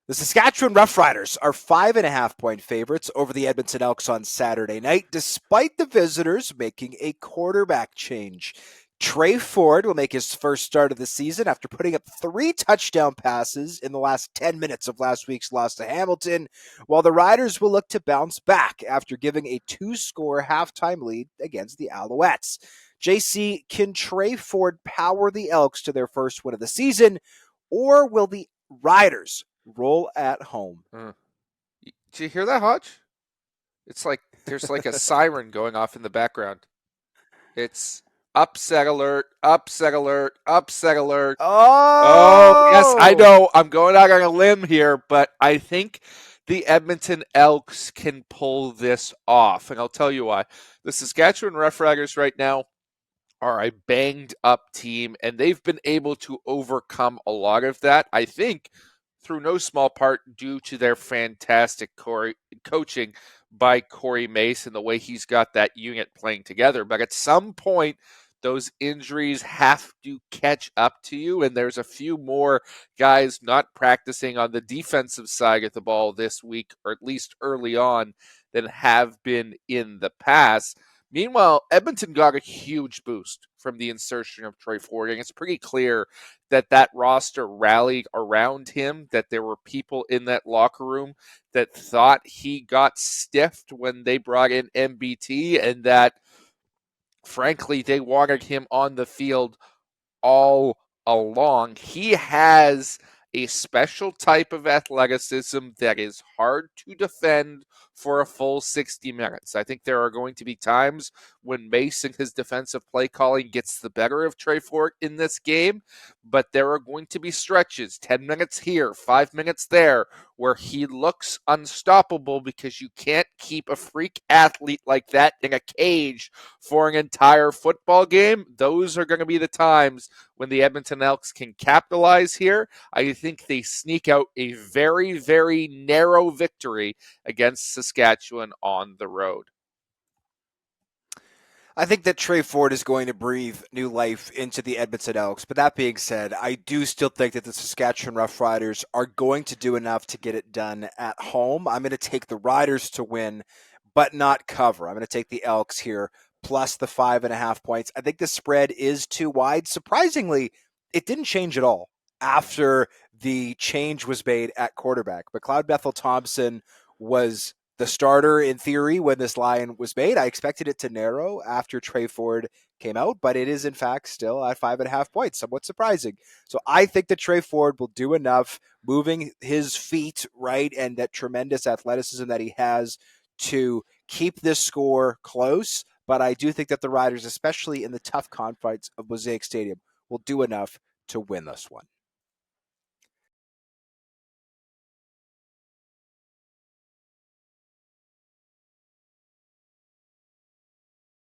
The Saskatchewan Roughriders are 5.5-point favorites over the Edmonton Elks on Saturday night, despite the visitors making a quarterback change. Trey Ford will make his first start of the season after putting up 3 touchdown passes in the last 10 minutes of last week's loss to Hamilton, while the Riders will look to bounce back after giving a 2-score halftime lead against the Alouettes. JC, can Trey Ford power the Elks to their first win of the season, or will the Riders roll at home? Did you hear that, Hodge? It's like there's like a siren going off in the background. It's upset alert, upset alert, upset alert. Oh, yes, I Oh! know. I'm going out on a limb here, but I think the Edmonton Elks can pull this off. And I'll tell you why. The Saskatchewan Roughriders right now are a banged up team, and they've been able to overcome a lot of that, I think, through no small part due to their fantastic coaching by Corey Mace and the way he's got that unit playing together. But at some point, those injuries have to catch up to you, and there's a few more guys not practicing on the defensive side of the ball this week, or at least early on, than have been in the past. Meanwhile, Edmonton got a huge boost from the insertion of Trey Ford, and it's pretty clear that roster rallied around him, that there were people in that locker room that thought he got stiffed when they brought in MBT, and that, frankly, they wanted him on the field all along. He has a special type of athleticism that is hard to defend for a full 60 minutes. I think there are going to be times when Mason, his defensive play calling, gets the better of Trey Ford in this game, but there are going to be stretches, 10 minutes here, 5 minutes there, where he looks unstoppable because you can't keep a freak athlete like that in a cage for an entire football game. Those are going to be the times when the Edmonton Elks can capitalize here. I think they sneak out a very, very narrow victory against Saskatchewan on the road. I think that Trey Ford is going to breathe new life into the Edmonton Elks. But that being said, I do still think that the Saskatchewan Roughriders are going to do enough to get it done at home. I'm going to take the Riders to win, but not cover. I'm going to take the Elks here, plus the 5.5 points. I think the spread is too wide. Surprisingly, it didn't change at all after the change was made at quarterback. But Cloud Bethel Thompson was the starter in theory when this line was made. I expected it to narrow after Trey Ford came out, but it is in fact still at 5.5 points, somewhat surprising. So I think that Trey Ford will do enough moving his feet, right, and that tremendous athleticism that he has to keep this score close. But I do think that the Riders, especially in the tough confines of Mosaic Stadium, will do enough to win this one.